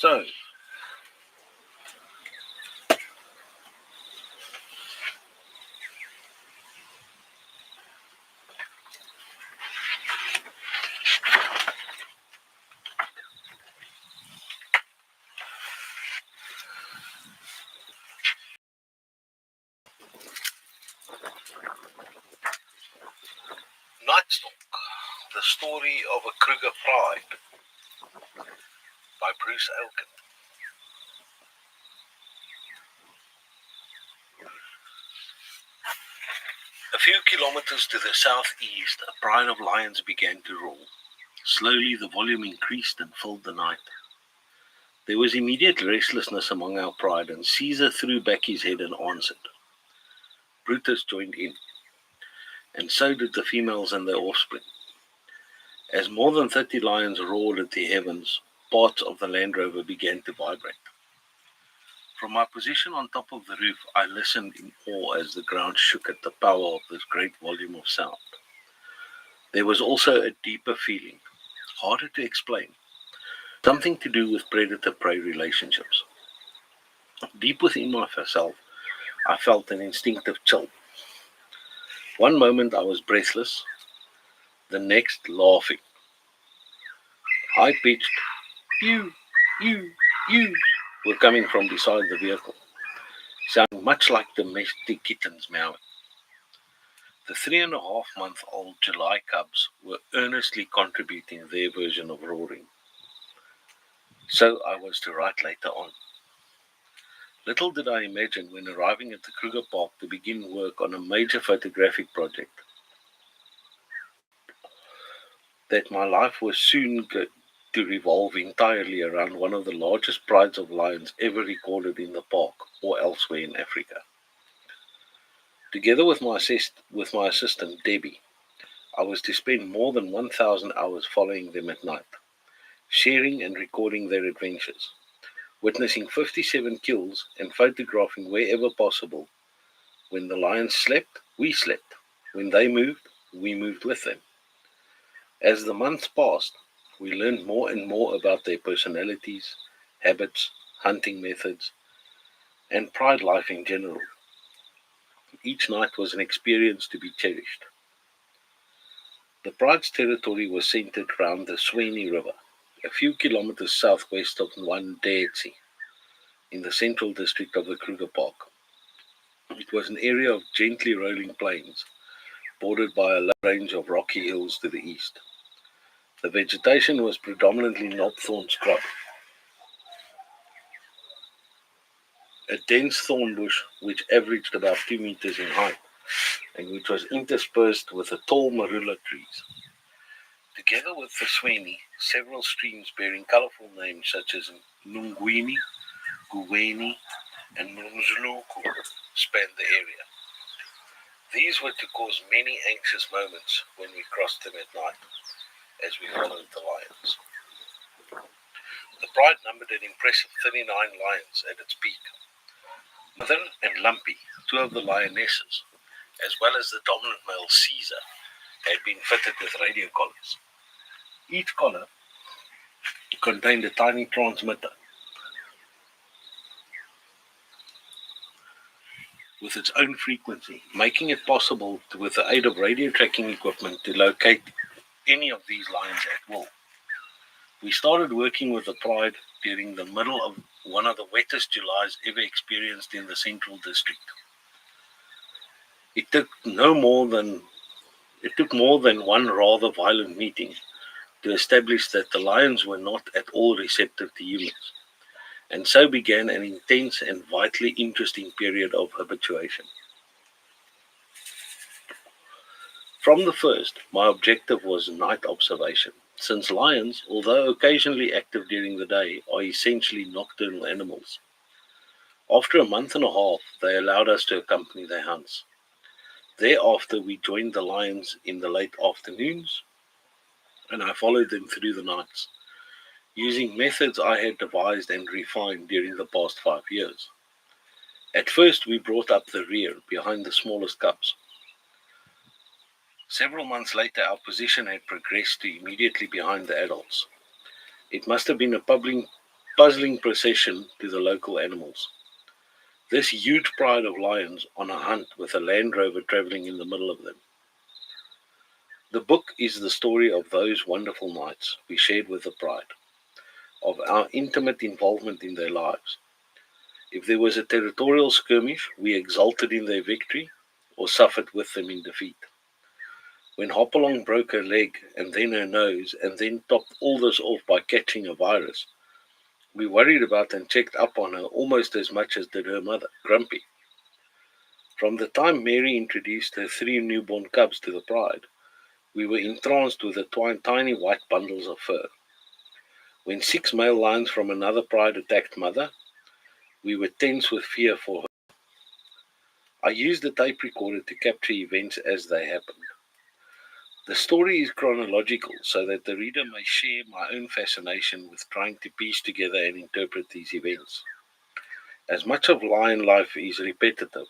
So, Nighstalk, the story of a Kruger pride by Bruce Elkin. A few kilometers to the southeast, a pride of lions began to roar. Slowly the volume increased and filled the night. There was immediate restlessness among our pride, and Caesar threw back his head and answered. Brutus joined in, and so did the females and their offspring. As more than 30 lions roared at the heavens, parts of the Land Rover began to vibrate. From my position on top of the roof, I listened in awe as the ground shook at the power of this great volume of sound. There was also a deeper feeling, harder to explain, something to do with predator-prey relationships. Deep within myself, I felt an instinctive chill. One moment I was breathless, the next laughing. High-pitched, you, were coming from beside the vehicle, sounding much like domestic kittens meowing. The 3.5-month-old July cubs were earnestly contributing their version of roaring. So I was to write later on. Little did I imagine when arriving at the Kruger Park to begin work on a major photographic project that my life was soon to revolve entirely around one of the largest prides of lions ever recorded in the park or elsewhere in Africa. Together with my assistant Debbie, I was to spend more than 1,000 hours following them at night, sharing and recording their adventures, witnessing 57 kills and photographing wherever possible. When the lions slept, we slept. When they moved, we moved with them. As the months passed, we learned more and more about their personalities, habits, hunting methods, and pride life in general. Each night was an experience to be cherished. The pride's territory was centered around the Swaney River, a few kilometers southwest of Nighstalk, in the central district of the Kruger Park. It was an area of gently rolling plains, bordered by a low range of rocky hills to the east. The vegetation was predominantly knobthorn scrub, a dense thorn bush which averaged about 2 meters in height, and which was interspersed with the tall marula trees. Together with the Swaney, several streams bearing colorful names such as Nungwini, Guweni, and Mumzuluku spanned the area. These were to cause many anxious moments when we crossed them at night, as we followed the lions. The pride numbered an impressive 39 lions at its peak. Mother and Lumpy, two of the lionesses, as well as the dominant male Caesar, had been fitted with radio collars. Each collar contained a tiny transmitter with its own frequency, making it possible with the aid of radio tracking equipment to locate any of these lions at will. We started working with the pride during the middle of one of the wettest Julys ever experienced in the Central District. It took more than one rather violent meeting to establish that the lions were not at all receptive to humans, and so began an intense and vitally interesting period of habituation. From the first, my objective was night observation, since lions, although occasionally active during the day, are essentially nocturnal animals. After a month and a half, they allowed us to accompany their hunts. Thereafter, we joined the lions in the late afternoons, and I followed them through the nights, using methods I had devised and refined during the past 5 years. At first, we brought up the rear, behind the smallest cubs. Several months later, our position had progressed to immediately behind the adults. It must have been a puzzling procession to the local animals. This huge pride of lions on a hunt with a Land Rover travelling in the middle of them. The book is the story of those wonderful nights we shared with the pride, of our intimate involvement in their lives. If there was a territorial skirmish, we exulted in their victory or suffered with them in defeat. When Hopalong broke her leg and then her nose and then topped all this off by catching a virus, we worried about and checked up on her almost as much as did her mother, Grumpy. From the time Mary introduced her 3 newborn cubs to the pride, we were entranced with the tiny white bundles of fur. When 6 male lions from another pride attacked Mother, we were tense with fear for her. I used the tape recorder to capture events as they happened. The story is chronological so that the reader may share my own fascination with trying to piece together and interpret these events. As much of lion life is repetitive,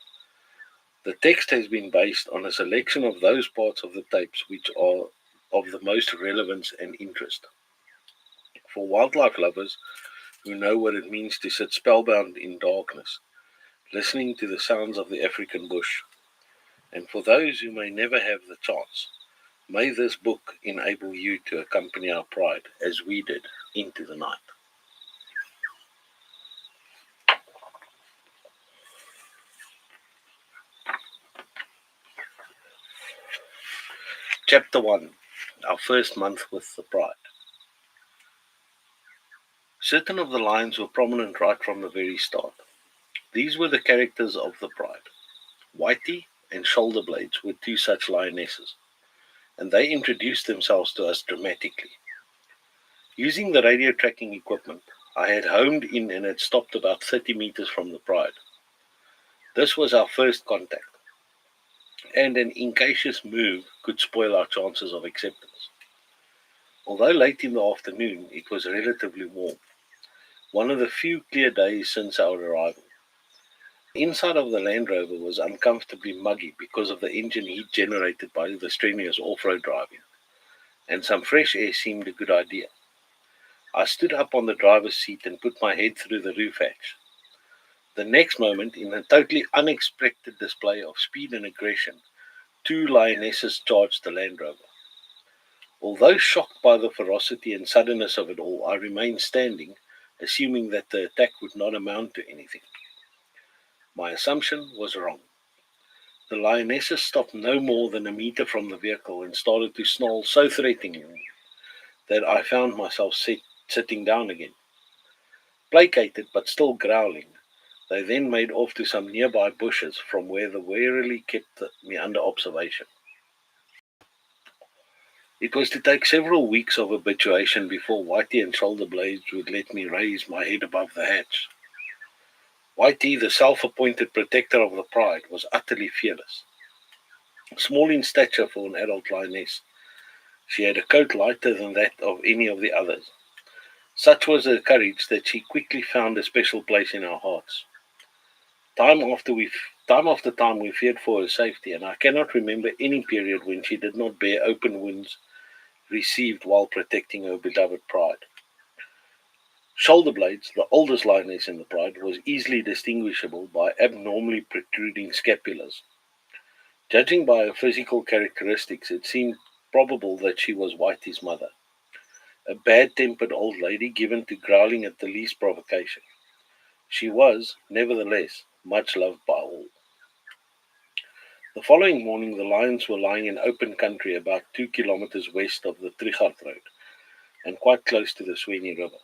the text has been based on a selection of those parts of the tapes which are of the most relevance and interest. For wildlife lovers who know what it means to sit spellbound in darkness, listening to the sounds of the African bush, and for those who may never have the chance, may this book enable you to accompany our pride as we did into the night. Chapter 1. Our first month with the pride. Certain of the lions were prominent right from the very start. These were the characters of the pride. Whitey and Shoulderblades were 2 such lionesses, and they introduced themselves to us dramatically. Using the radio tracking equipment, I had homed in and had stopped about 30 meters from the pride. This was our first contact, and an incautious move could spoil our chances of acceptance. Although late in the afternoon, it was relatively warm, one of the few clear days since our arrival. The inside of the Land Rover was uncomfortably muggy because of the engine heat generated by the strenuous off-road driving, and some fresh air seemed a good idea. I stood up on the driver's seat and put my head through the roof hatch. The next moment, in a totally unexpected display of speed and aggression, 2 lionesses charged the Land Rover. Although shocked by the ferocity and suddenness of it all, I remained standing, assuming that the attack would not amount to anything. My assumption was wrong. The lionesses stopped no more than a meter from the vehicle and started to snarl so threateningly that I found myself sitting down again. Placated but still growling, they then made off to some nearby bushes from where they warily kept me under observation. It was to take several weeks of habituation before Whitey and Shoulderblades would let me raise my head above the hatch. Whitey, the self-appointed protector of the pride, was utterly fearless. Small in stature for an adult lioness, she had a coat lighter than that of any of the others. Such was her courage that she quickly found a special place in our hearts. Time after time we feared for her safety, and I cannot remember any period when she did not bear open wounds received while protecting her beloved pride. Shoulderblades, the oldest lioness in the pride, was easily distinguishable by abnormally protruding scapulars. Judging by her physical characteristics, it seemed probable that she was Whitey's mother, a bad-tempered old lady given to growling at the least provocation. She was, nevertheless, much loved by all. The following morning the lions were lying in open country about 2 kilometers west of the Trichard Road and quite close to the Sweeney River.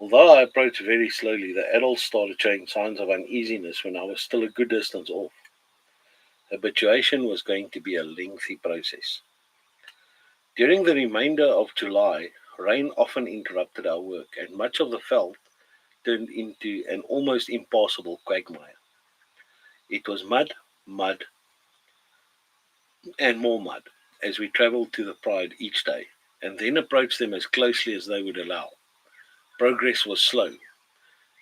Although I approached very slowly, the adults started showing signs of uneasiness when I was still a good distance off. Habituation was going to be a lengthy process. During the remainder of July, rain often interrupted our work, and much of the veld turned into an almost impassable quagmire. It was mud, mud, and more mud as we travelled to the pride each day, and then approached them as closely as they would allow. Progress was slow,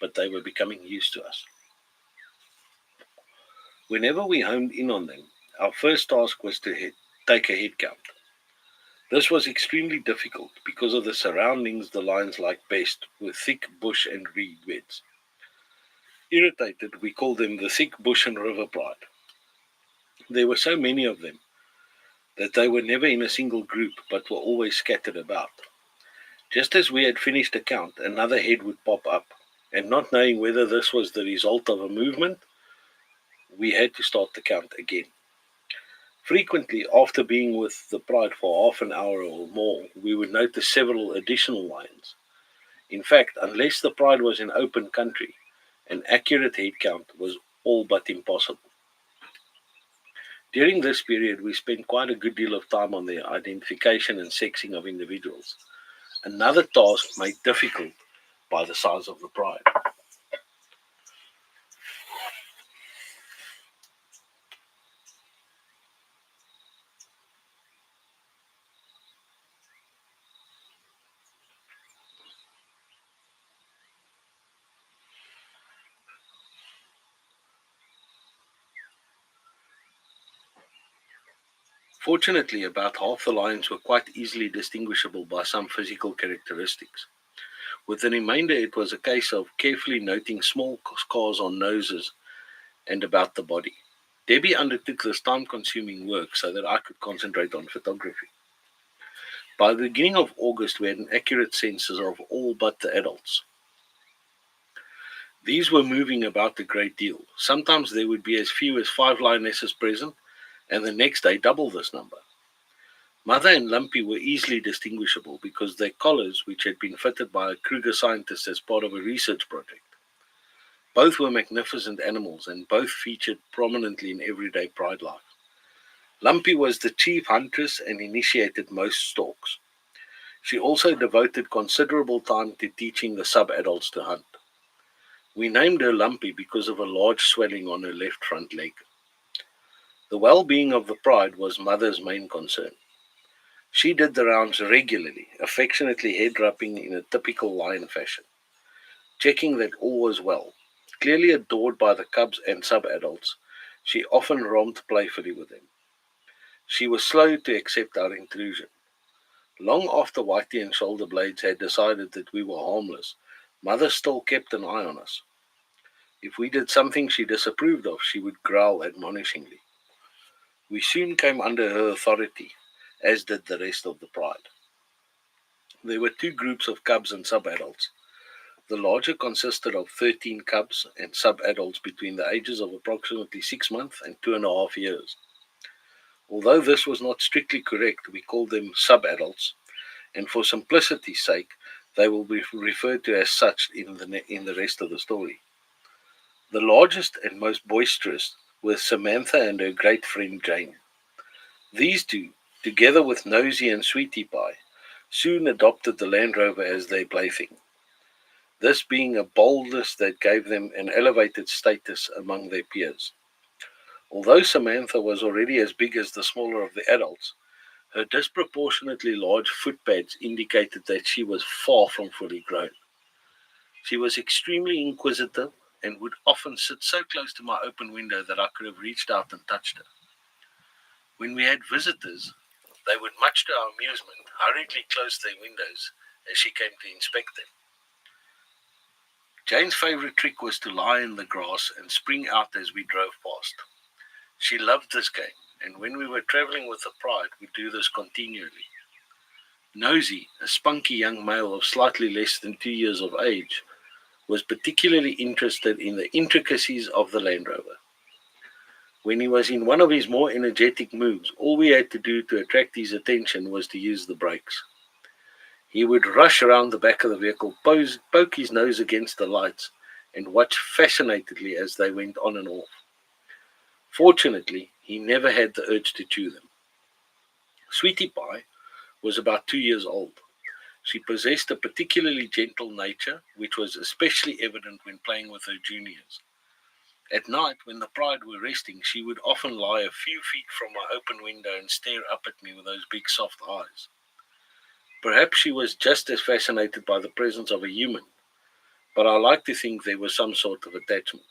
but they were becoming used to us. Whenever we homed in on them, our first task was to take a head count. This was extremely difficult because of the surroundings the lions liked best, with thick bush and reed beds. Irritated, we called them the thick bush and river pride. There were so many of them that they were never in a single group but were always scattered about. Just as we had finished a count, another head would pop up, and not knowing whether this was the result of a movement, we had to start the count again. Frequently, after being with the pride for half an hour or more, we would notice several additional lions. In fact, unless the pride was in open country, an accurate head count was all but impossible. During this period, we spent quite a good deal of time on the identification and sexing of individuals, another task made difficult by the size of the pride. Fortunately, about half the lions were quite easily distinguishable by some physical characteristics. With the remainder, it was a case of carefully noting small scars on noses and about the body. Debbie undertook this time consuming work so that I could concentrate on photography. By the beginning of August, we had an accurate census of all but the adults. These were moving about a great deal. Sometimes there would be as few as 5 lionesses present, and the next day double this number. Mother and Lumpy were easily distinguishable because their collars, which had been fitted by a Kruger scientist as part of a research project. Both were magnificent animals and both featured prominently in everyday pride life. Lumpy was the chief huntress and initiated most stalks. She also devoted considerable time to teaching the sub-adults to hunt. We named her Lumpy because of a large swelling on her left front leg. The well-being of the pride was Mother's main concern. She did the rounds regularly, affectionately head-rubbing in a typical lion fashion, checking that all was well. Clearly adored by the cubs and sub-adults, she often romped playfully with them. She was slow to accept our intrusion. Long after Whitey and Shoulder Blades had decided that we were harmless, Mother still kept an eye on us. If we did something she disapproved of, she would growl admonishingly. We soon came under her authority, as did the rest of the pride. There were two groups of cubs and sub-adults. The larger consisted of 13 cubs and sub-adults between the ages of approximately 6 months and 2.5 years. Although this was not strictly correct, we called them sub-adults, and for simplicity's sake, they will be referred to as such in the rest of the story. The largest and most boisterous were Samantha and her great friend Jane. These two, together with Nosy and Sweetie Pie, soon adopted the Land Rover as their plaything, this being a boldness that gave them an elevated status among their peers. Although Samantha was already as big as the smaller of the adults, her disproportionately large footpads indicated that she was far from fully grown. She was extremely inquisitive and would often sit so close to my open window that I could have reached out and touched her. When we had visitors, they would, much to our amusement, hurriedly close their windows as she came to inspect them. Jane's favorite trick was to lie in the grass and spring out as we drove past. She loved this game, and when we were travelling with the pride, would do this continually. Nosy, a spunky young male of slightly less than 2 years of age, was particularly interested in the intricacies of the Land Rover. When he was in one of his more energetic moods, all we had to do to attract his attention was to use the brakes. He would rush around the back of the vehicle, poke his nose against the lights, and watch fascinatedly as they went on and off. Fortunately, he never had the urge to chew them. Sweetie Pie was about 2 years old. She possessed a particularly gentle nature, which was especially evident when playing with her juniors. At night, when the pride were resting, she would often lie a few feet from my open window and stare up at me with those big soft eyes. Perhaps she was just as fascinated by the presence of a human, but I like to think there was some sort of attachment.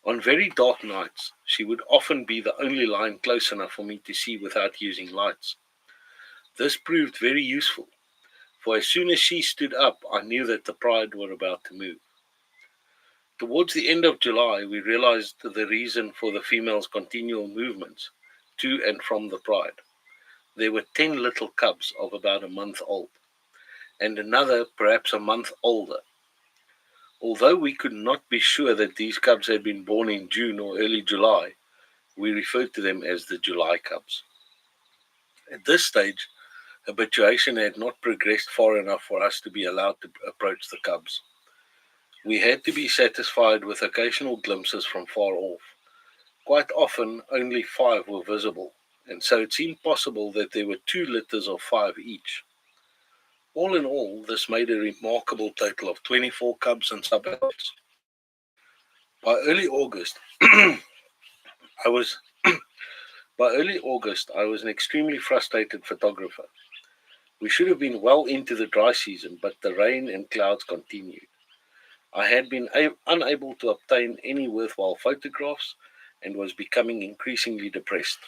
On very dark nights, she would often be the only lion close enough for me to see without using lights. This proved very useful, for as soon as she stood up, I knew that the pride were about to move. Towards the end of July, we realized the reason for the female's continual movements to and from the pride. There were 10 little cubs of about a month old, and another perhaps a month older. Although we could not be sure that these cubs had been born in June or early July, we referred to them as the July cubs. At this stage, habituation had not progressed far enough for us to be allowed to approach the cubs. We had to be satisfied with occasional glimpses from far off. Quite often, only 5 were visible, and so it seemed possible that there were 2 litters of 5 each. All in all, this made a remarkable total of 24 cubs and sub-adults. By early August, I was by early August, I was an extremely frustrated photographer. We should have been well into the dry season, but the rain and clouds continued. I had been unable to obtain any worthwhile photographs and was becoming increasingly depressed.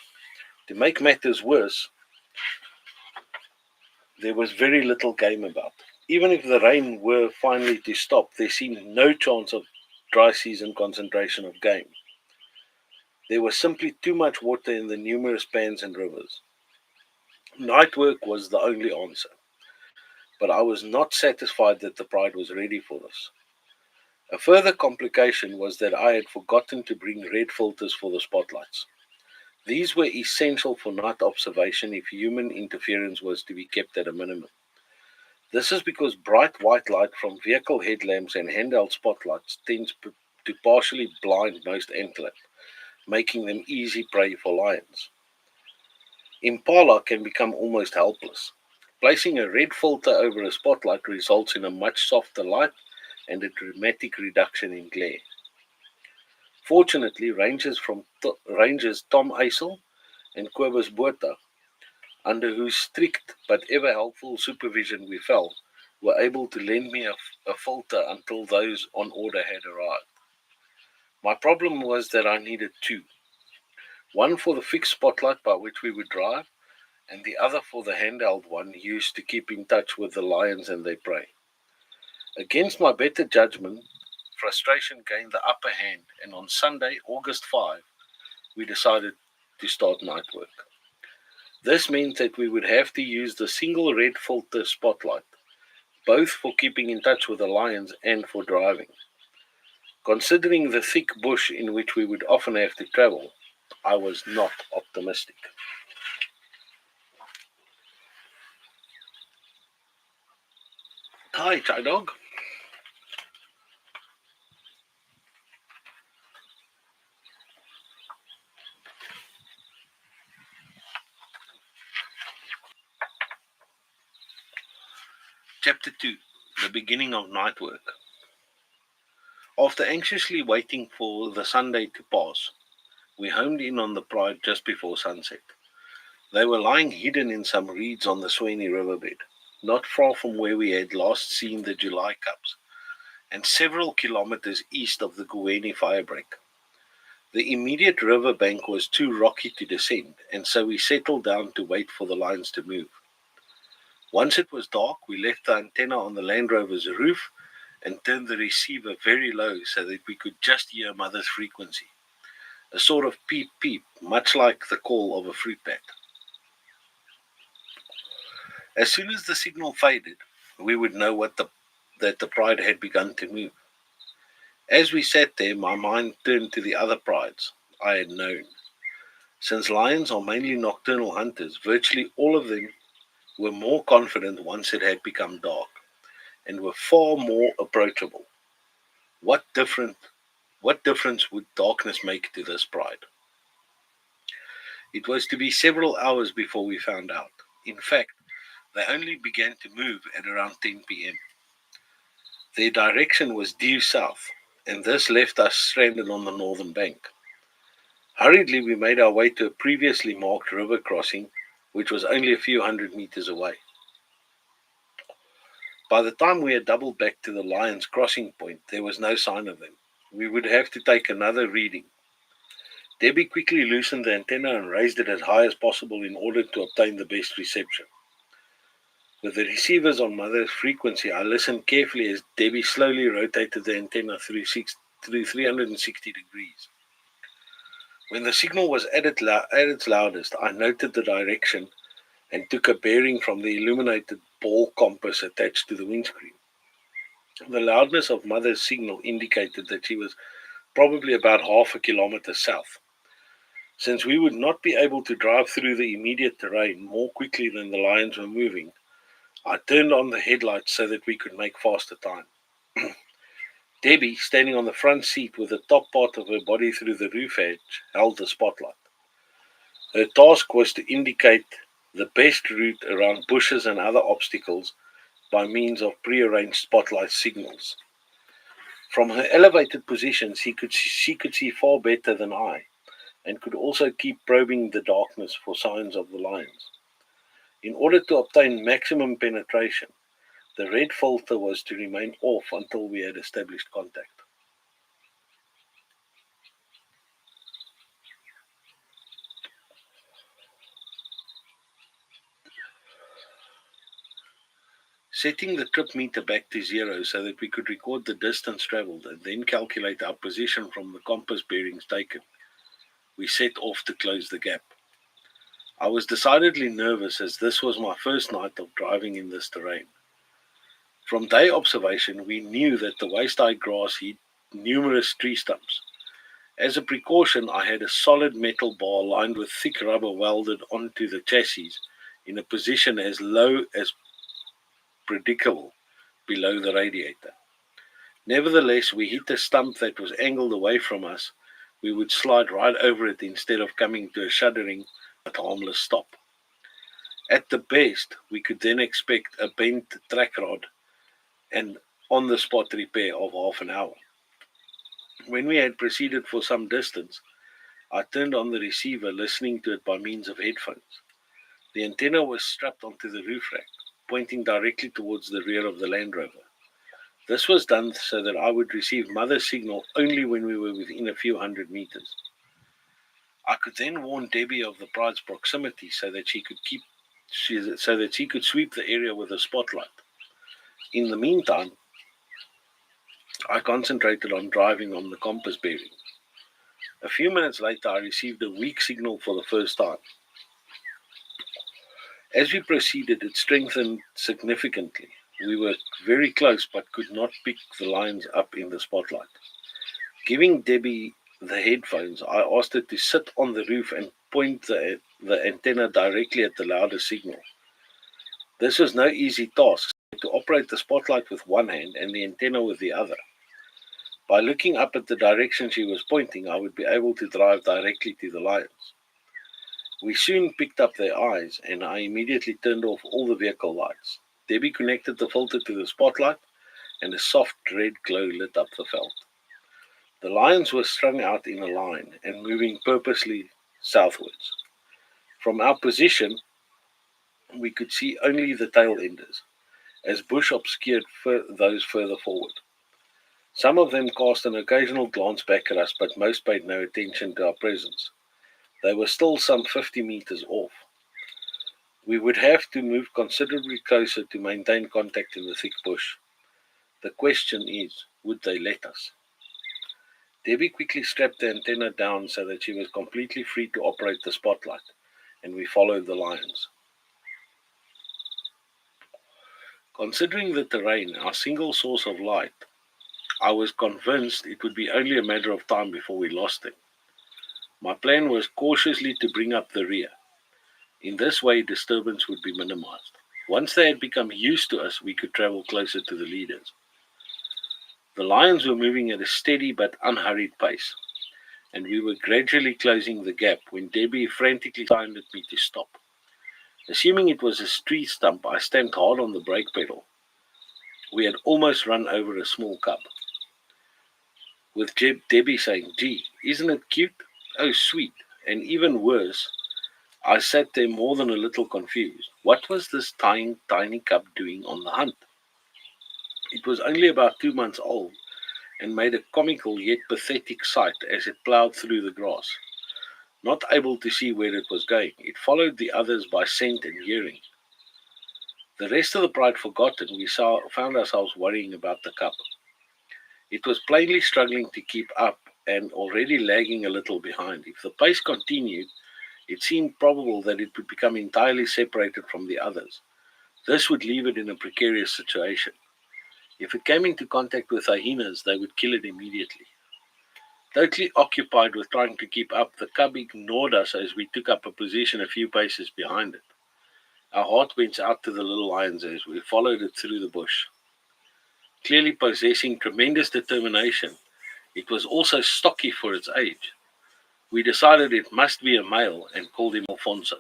To make matters worse, there was very little game about. Even if the rain were finally to stop, there seemed no chance of dry season concentration of game. There was simply too much water in the numerous pans and rivers. Night work was the only answer, but I was not satisfied that the pride was ready for this. A further complication was that I had forgotten to bring red filters for the spotlights. These were essential for night observation if human interference was to be kept at a minimum. This is because bright white light from vehicle headlamps and handheld spotlights tends to partially blind most antelope, making them easy prey for lions. Impala can become almost helpless. Placing a red filter over a spotlight results in a much softer light and a dramatic reduction in glare. Fortunately, Rangers Tom Eisel and Kobus Botha, under whose strict but ever helpful supervision we fell, were able to lend me a filter until those on order had arrived. My problem was that I needed 2. One for the fixed spotlight by which we would drive, and the other for the handheld one used to keep in touch with the lions and their prey. Against my better judgment, frustration gained the upper hand, and on Sunday, August 5, we decided to start night work. This meant that we would have to use the single red filter spotlight, both for keeping in touch with the lions and for driving. Considering the thick bush in which we would often have to travel, I was not optimistic. Hi, Chai Dog. Chapter 2. The beginning of night work. After anxiously waiting for the Sunday to pass, we homed in on the pride just before sunset. They were lying hidden in some reeds on the Swaney riverbed, not far from where we had last seen the July cubs, and several kilometers east of the Guweni firebreak. The immediate river bank was too rocky to descend, and so we settled down to wait for the lions to move. Once it was dark, we left the antenna on the Land Rover's roof and turned the receiver very low so that we could just hear Mother's frequency, a sort of peep peep, much like the call of a fruit bat. As soon as the signal faded, we would know that the pride had begun to move. As we sat there, my mind turned to the other prides I had known. Since lions are mainly nocturnal hunters, virtually all of them were more confident once it had become dark, and were far more approachable. What different what difference would darkness make to this pride? It was to be several hours before we found out. In fact, they only began to move at around 10 p.m. Their direction was due south, and this left us stranded on the northern bank. Hurriedly, we made our way to a previously marked river crossing, which was only a few hundred meters away. By the time we had doubled back to the lion's crossing point, there was no sign of them. We would have to take another reading. Debbie quickly loosened the antenna and raised it as high as possible in order to obtain the best reception. With the receivers on Mother's frequency, I listened carefully as Debbie slowly rotated the antenna through 360 degrees. When the signal was at its loudest, I noted the direction and took a bearing from the illuminated ball compass attached to the windscreen. The loudness of Mother's signal indicated that she was probably about half a kilometer south. Since we would not be able to drive through the immediate terrain more quickly than the lions were moving, I turned on the headlights so that we could make faster time. Debbie, standing on the front seat with the top part of her body through the roof edge, held the spotlight. Her task was to indicate the best route around bushes and other obstacles by means of prearranged spotlight signals. From her elevated position, she could see far better than I, and could also keep probing the darkness for signs of the lions. In order to obtain maximum penetration, the red filter was to remain off until we had established contact. Setting the trip meter back to 0 so that we could record the distance travelled and then calculate our position from the compass bearings taken, we set off to close the gap. I was decidedly nervous as this was my first night of driving in this terrain. From day observation, we knew that the waist-high grass hid numerous tree stumps. As a precaution, I had a solid metal bar lined with thick rubber welded onto the chassis in a position as low as predicable below the radiator. Nevertheless, we hit a stump that was angled away from us. We would slide right over it instead of coming to a shuddering but harmless stop. At the best, we could then expect a bent track rod and on-the-spot repair of half an hour. When we had proceeded for some distance, I turned on the receiver, listening to it by means of headphones. The antenna was strapped onto the roof rack, pointing directly towards the rear of the Land Rover. This was done so that I would receive Mother's signal only when we were within a few hundred meters. I could then warn Debbie of the pride's proximity so that she could sweep the area with a spotlight. In the meantime, I concentrated on driving on the compass bearing. A few minutes later, I received a weak signal for the first time. As we proceeded, it strengthened significantly. We were very close but could not pick the lines up in the spotlight. Giving Debbie the headphones, I asked her to sit on the roof and point the antenna directly at the loudest signal. This was no easy task, to operate the spotlight with one hand and the antenna with the other. By looking up at the direction she was pointing, I would be able to drive directly to the lions. We soon picked up their eyes, and I immediately turned off all the vehicle lights. Debbie connected the filter to the spotlight, and a soft red glow lit up the veld. The lions were strung out in a line and moving purposely southwards. From our position, we could see only the tail enders, as bush obscured those further forward. Some of them cast an occasional glance back at us, but most paid no attention to our presence. They were still some 50 meters off. We would have to move considerably closer to maintain contact in the thick bush. The question is, would they let us? Debbie quickly strapped the antenna down so that she was completely free to operate the spotlight, and we followed the lions. Considering the terrain, our single source of light, I was convinced it would be only a matter of time before we lost them. My plan was cautiously to bring up the rear. In this way, disturbance would be minimized. Once they had become used to us, we could travel closer to the leaders. The lions were moving at a steady but unhurried pace, and we were gradually closing the gap when Debbie frantically signed at me to stop. Assuming it was a tree stump, I stamped hard on the brake pedal. We had almost run over a small cub. With Debbie saying, "Gee, isn't it cute? Oh, sweet." And even worse, I sat there more than a little confused. What was this tiny cub doing on the hunt? It was only about 2 months old and made a comical yet pathetic sight as it ploughed through the grass. Not able to see where it was going, it followed the others by scent and hearing. The rest of the pride forgotten, we found ourselves worrying about the cub. It was plainly struggling to keep up and already lagging a little behind. If the pace continued, it seemed probable that it would become entirely separated from the others. This would leave it in a precarious situation. If it came into contact with hyenas, they would kill it immediately. Totally occupied with trying to keep up, the cub ignored us as we took up a position a few paces behind it. Our heart went out to the little lions as we followed it through the bush. Clearly possessing tremendous determination, it was also stocky for its age. We decided it must be a male and called him Alfonso.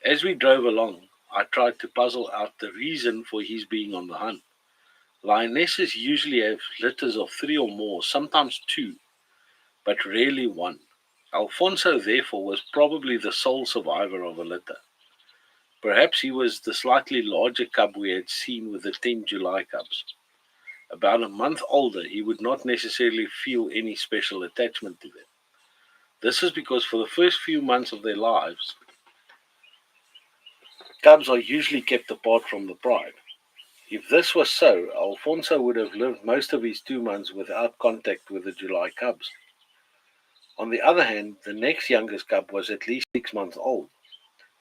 As we drove along, I tried to puzzle out the reason for his being on the hunt. Lionesses usually have litters of 3 or more, sometimes 2, but rarely 1. Alfonso, therefore, was probably the sole survivor of a litter. Perhaps he was the slightly larger cub we had seen with the 10 July cubs. About a month older, he would not necessarily feel any special attachment to them. This is because for the first few months of their lives, cubs are usually kept apart from the pride. If this was so, Alfonso would have lived most of his 2 months without contact with the July cubs. On the other hand, the next youngest cub was at least 6 months old,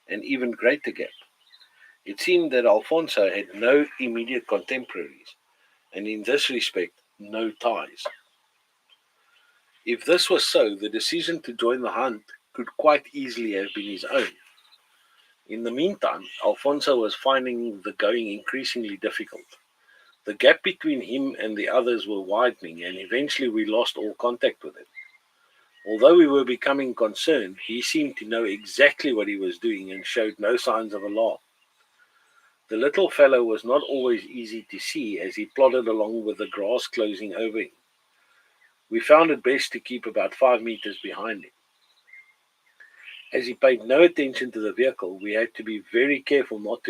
an even greater gap. It seemed that Alfonso had no immediate contemporaries, and in this respect, no ties. If this was so, the decision to join the hunt could quite easily have been his own. In the meantime, Alfonso was finding the going increasingly difficult. The gap between him and the others were widening, and eventually we lost all contact with him. Although we were becoming concerned, he seemed to know exactly what he was doing and showed no signs of alarm. The little fellow was not always easy to see as he plodded along with the grass closing over him. We found it best to keep about 5 meters behind him. As he paid no attention to the vehicle, we had to be very careful not to